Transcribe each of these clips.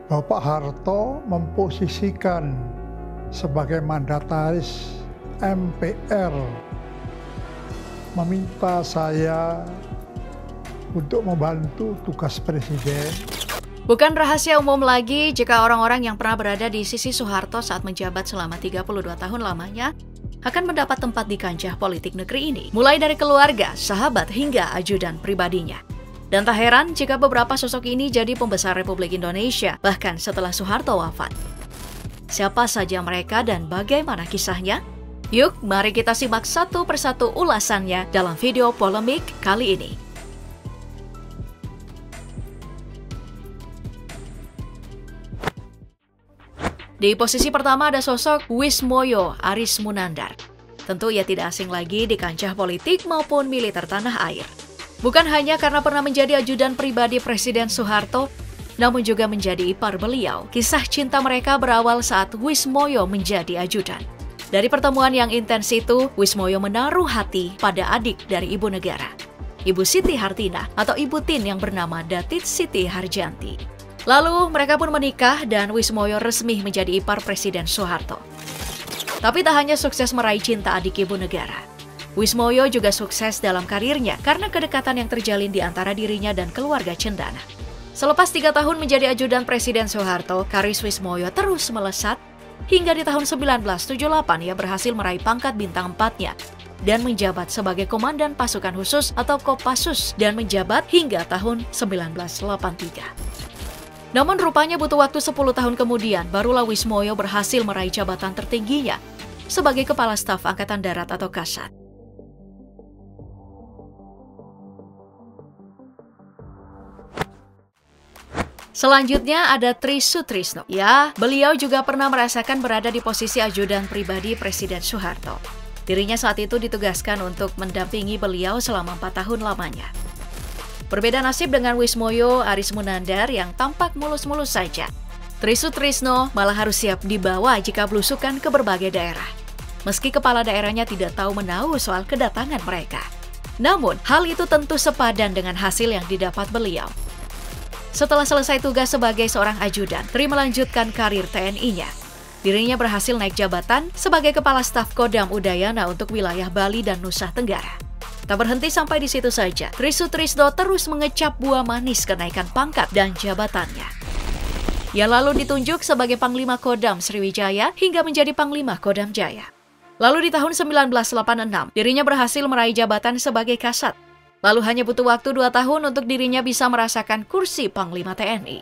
Bapak Harto memposisikan sebagai mandataris MPR meminta saya untuk membantu tugas presiden. Bukan rahasia umum lagi jika orang-orang yang pernah berada di sisi Soeharto saat menjabat selama 32 tahun lamanya akan mendapat tempat di kancah politik negeri ini, mulai dari keluarga, sahabat, hingga ajudan pribadinya. Dan tak heran jika beberapa sosok ini jadi pembesar Republik Indonesia, bahkan setelah Soeharto wafat. Siapa saja mereka dan bagaimana kisahnya? Yuk, mari kita simak satu persatu ulasannya dalam video polemik kali ini. Di posisi pertama ada sosok Wismoyo Arismunandar. Tentu ia tidak asing lagi di kancah politik maupun militer tanah air. Bukan hanya karena pernah menjadi ajudan pribadi Presiden Soeharto, namun juga menjadi ipar beliau. Kisah cinta mereka berawal saat Wismoyo menjadi ajudan. Dari pertemuan yang intens itu, Wismoyo menaruh hati pada adik dari ibu negara, Ibu Siti Hartina atau Ibu Tin yang bernama Datit Siti Harjanti. Lalu mereka pun menikah dan Wismoyo resmi menjadi ipar Presiden Soeharto. Tapi tak hanya sukses meraih cinta adik ibu negara, Wismoyo juga sukses dalam karirnya karena kedekatan yang terjalin di antara dirinya dan keluarga cendana. Selepas 3 tahun menjadi ajudan Presiden Soeharto, karir Wismoyo terus melesat hingga di tahun 1978 ia berhasil meraih pangkat bintang 4-nya dan menjabat sebagai Komandan Pasukan Khusus atau Kopassus dan menjabat hingga tahun 1983. Namun rupanya butuh waktu 10 tahun kemudian barulah Wismoyo berhasil meraih jabatan tertingginya sebagai Kepala Staf Angkatan Darat atau Kasat. Selanjutnya ada Tri Sutrisno. Ya, beliau juga pernah merasakan berada di posisi ajudan pribadi Presiden Soeharto. Dirinya saat itu ditugaskan untuk mendampingi beliau selama 4 tahun lamanya. Berbeda nasib dengan Wismoyo Arismunandar yang tampak mulus-mulus saja. Tri Sutrisno malah harus siap dibawa jika belusukan ke berbagai daerah. Meski kepala daerahnya tidak tahu menahu soal kedatangan mereka. Namun, hal itu tentu sepadan dengan hasil yang didapat beliau. Setelah selesai tugas sebagai seorang ajudan, Tri melanjutkan karir TNI-nya. Dirinya berhasil naik jabatan sebagai Kepala Staf Kodam Udayana untuk wilayah Bali dan Nusa Tenggara. Tak berhenti sampai di situ saja, Tri Sutrisno terus mengecap buah manis kenaikan pangkat dan jabatannya. Ia lalu ditunjuk sebagai Panglima Kodam Sriwijaya hingga menjadi Panglima Kodam Jaya. Lalu di tahun 1986, dirinya berhasil meraih jabatan sebagai Kasat. Lalu hanya butuh waktu 2 tahun untuk dirinya bisa merasakan kursi Panglima TNI.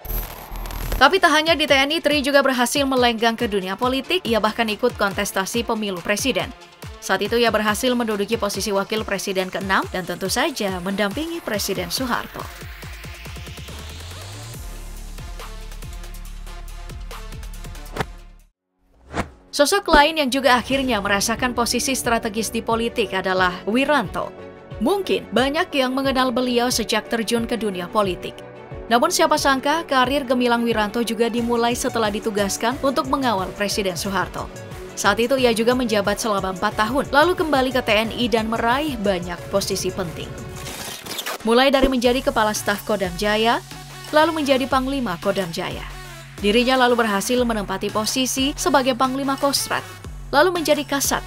Tapi tak hanya di TNI, Tri juga berhasil melenggang ke dunia politik, ia bahkan ikut kontestasi pemilu presiden. Saat itu ia berhasil menduduki posisi wakil presiden ke-6 dan tentu saja mendampingi Presiden Soeharto. Sosok lain yang juga akhirnya merasakan posisi strategis di politik adalah Wiranto. Mungkin banyak yang mengenal beliau sejak terjun ke dunia politik. Namun siapa sangka karir gemilang Wiranto juga dimulai setelah ditugaskan untuk mengawal Presiden Soeharto. Saat itu ia juga menjabat selama 4 tahun, lalu kembali ke TNI dan meraih banyak posisi penting. Mulai dari menjadi Kepala Staf Kodam Jaya, lalu menjadi Panglima Kodam Jaya. Dirinya lalu berhasil menempati posisi sebagai Panglima Kostrat, lalu menjadi Kasat.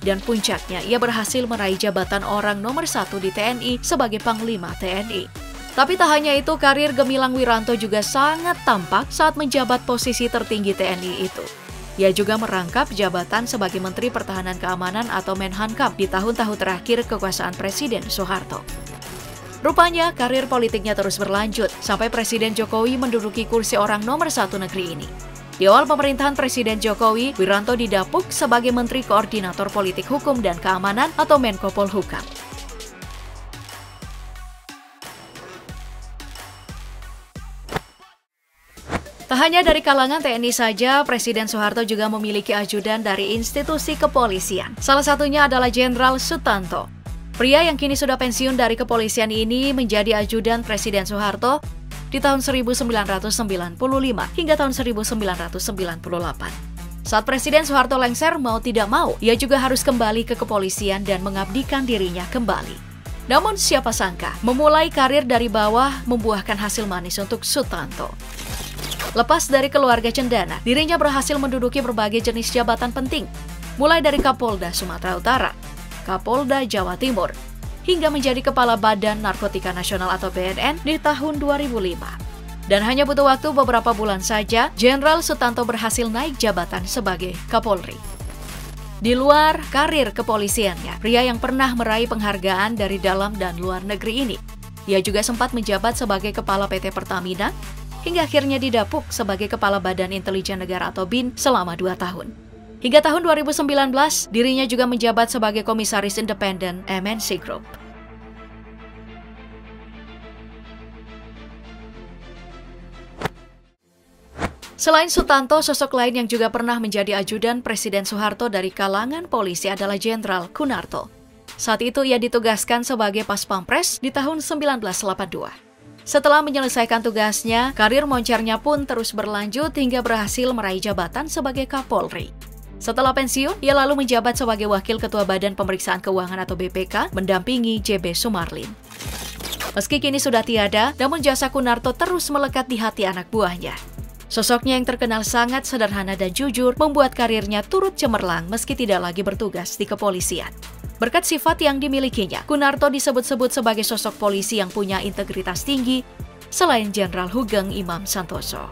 Dan puncaknya, ia berhasil meraih jabatan orang nomor 1 di TNI sebagai Panglima TNI. Tapi tak hanya itu, karir gemilang Wiranto juga sangat tampak saat menjabat posisi tertinggi TNI itu. Ia juga merangkap jabatan sebagai Menteri Pertahanan Keamanan atau Menhankam di tahun-tahun terakhir kekuasaan Presiden Soeharto. Rupanya, karir politiknya terus berlanjut sampai Presiden Jokowi menduduki kursi orang nomor 1 negeri ini. Di awal pemerintahan Presiden Jokowi, Wiranto didapuk sebagai Menteri Koordinator Politik Hukum dan Keamanan atau Menko Polhukam. Tak hanya dari kalangan TNI saja, Presiden Soeharto juga memiliki ajudan dari institusi kepolisian. Salah satunya adalah Jenderal Sutanto. Pria yang kini sudah pensiun dari kepolisian ini menjadi ajudan Presiden Soeharto di tahun 1995 hingga tahun 1998. Saat Presiden Soeharto lengser, mau tidak mau, ia juga harus kembali ke kepolisian dan mengabdikan dirinya kembali. Namun siapa sangka, memulai karir dari bawah membuahkan hasil manis untuk Sutanto. Lepas dari keluarga cendana, dirinya berhasil menduduki berbagai jenis jabatan penting, mulai dari Kapolda Sumatera Utara, Kapolda Jawa Timur, hingga menjadi Kepala Badan Narkotika Nasional atau BNN di tahun 2005. Dan hanya butuh waktu beberapa bulan saja, Jenderal Sutanto berhasil naik jabatan sebagai Kapolri. Di luar karir kepolisiannya, pria yang pernah meraih penghargaan dari dalam dan luar negeri ini, ia juga sempat menjabat sebagai Kepala PT Pertamina, hingga akhirnya didapuk sebagai Kepala Badan Intelijen Negara atau BIN selama 2 tahun. Hingga tahun 2019, dirinya juga menjabat sebagai Komisaris Independen MNC Group. Selain Sutanto, sosok lain yang juga pernah menjadi ajudan Presiden Soeharto dari kalangan polisi adalah Jenderal Kunarto. Saat itu ia ditugaskan sebagai Pas Pampres di tahun 1982. Setelah menyelesaikan tugasnya, karir moncernya pun terus berlanjut hingga berhasil meraih jabatan sebagai Kapolri. Setelah pensiun, ia lalu menjabat sebagai Wakil Ketua Badan Pemeriksaan Keuangan atau BPK, mendampingi JB Sumarlin. Meski kini sudah tiada, namun jasa Kunarto terus melekat di hati anak buahnya. Sosoknya yang terkenal sangat sederhana dan jujur membuat karirnya turut cemerlang meski tidak lagi bertugas di kepolisian. Berkat sifat yang dimilikinya, Kunarto disebut-sebut sebagai sosok polisi yang punya integritas tinggi, selain Jenderal Hugeng Imam Santoso.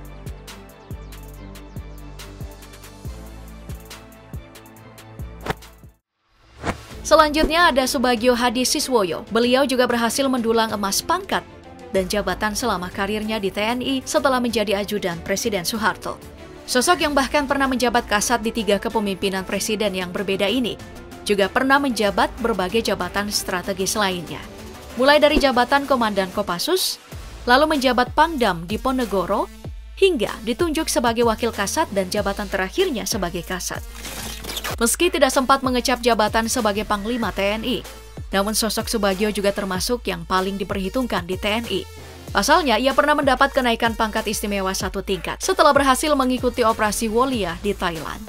Selanjutnya ada Subagio Hadi Siswoyo. Beliau juga berhasil mendulang emas pangkat dan jabatan selama karirnya di TNI setelah menjadi ajudan Presiden Soeharto. Sosok yang bahkan pernah menjabat kasat di 3 kepemimpinan presiden yang berbeda ini, juga pernah menjabat berbagai jabatan strategis lainnya. Mulai dari jabatan Komandan Kopassus, lalu menjabat Pangdam di Ponegoro, hingga ditunjuk sebagai Wakil Kasat dan jabatan terakhirnya sebagai Kasat. Meski tidak sempat mengecap jabatan sebagai Panglima TNI, namun sosok Subagio juga termasuk yang paling diperhitungkan di TNI. Pasalnya, ia pernah mendapat kenaikan pangkat istimewa 1 tingkat setelah berhasil mengikuti operasi Wolia di Thailand.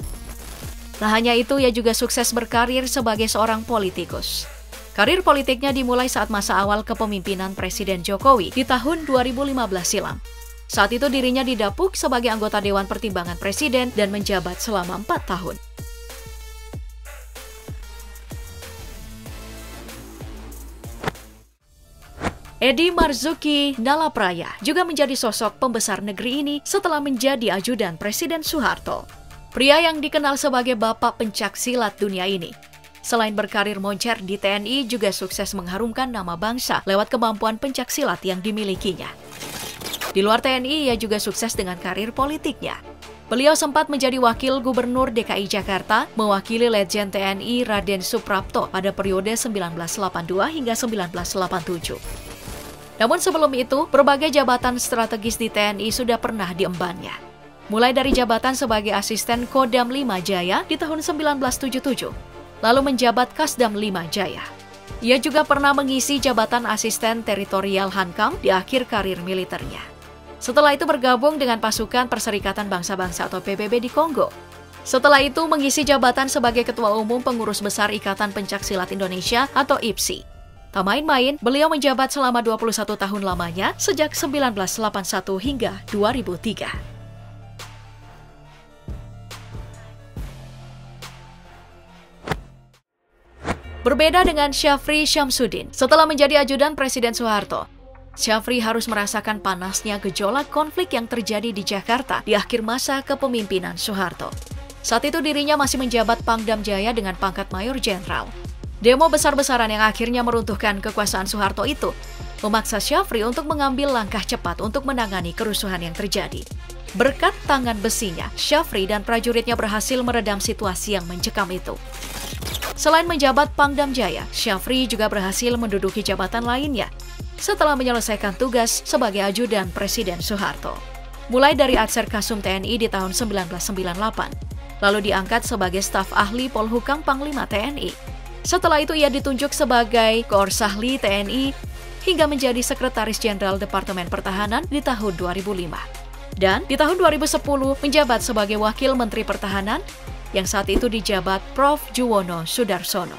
Tak hanya itu, ia juga sukses berkarir sebagai seorang politikus. Karir politiknya dimulai saat masa awal kepemimpinan Presiden Jokowi di tahun 2015 silam. Saat itu dirinya didapuk sebagai anggota Dewan Pertimbangan Presiden dan menjabat selama 4 tahun. Edi Marzuki Nalapraya juga menjadi sosok pembesar negeri ini setelah menjadi ajudan Presiden Soeharto. Pria yang dikenal sebagai bapak pencaksilat dunia ini, selain berkarir moncer di TNI, juga sukses mengharumkan nama bangsa lewat kemampuan pencaksilat yang dimilikinya. Di luar TNI, ia juga sukses dengan karir politiknya. Beliau sempat menjadi wakil gubernur DKI Jakarta, mewakili Letjen TNI Raden Suprapto pada periode 1982 hingga 1987. Namun sebelum itu, berbagai jabatan strategis di TNI sudah pernah diembannya. Mulai dari jabatan sebagai asisten Kodam 5 Jaya di tahun 1977, lalu menjabat Kasdam 5 Jaya. Ia juga pernah mengisi jabatan asisten teritorial Hankam di akhir karir militernya. Setelah itu bergabung dengan pasukan Perserikatan Bangsa-Bangsa atau PBB di Kongo. Setelah itu mengisi jabatan sebagai Ketua Umum Pengurus Besar Ikatan Pencaksilat Indonesia atau IPSI. Tak main-main, beliau menjabat selama 21 tahun lamanya sejak 1981 hingga 2003. Berbeda dengan Syafri Syamsuddin, setelah menjadi ajudan Presiden Soeharto, Syafri harus merasakan panasnya gejolak konflik yang terjadi di Jakarta di akhir masa kepemimpinan Soeharto. Saat itu dirinya masih menjabat Pangdam Jaya dengan pangkat Mayor Jenderal. Demo besar-besaran yang akhirnya meruntuhkan kekuasaan Soeharto itu memaksa Syafri untuk mengambil langkah cepat untuk menangani kerusuhan yang terjadi. Berkat tangan besinya, Syafri dan prajuritnya berhasil meredam situasi yang mencekam itu. Selain menjabat Pangdam Jaya, Syafri juga berhasil menduduki jabatan lainnya setelah menyelesaikan tugas sebagai ajudan Presiden Soeharto. Mulai dari Adserkasum TNI di tahun 1998, lalu diangkat sebagai staf ahli Polhukam Panglima TNI. Setelah itu ia ditunjuk sebagai Korsahli TNI hingga menjadi Sekretaris Jenderal Departemen Pertahanan di tahun 2005. Dan di tahun 2010 menjabat sebagai Wakil Menteri Pertahanan yang saat itu dijabat Prof. Juwono Sudarsono.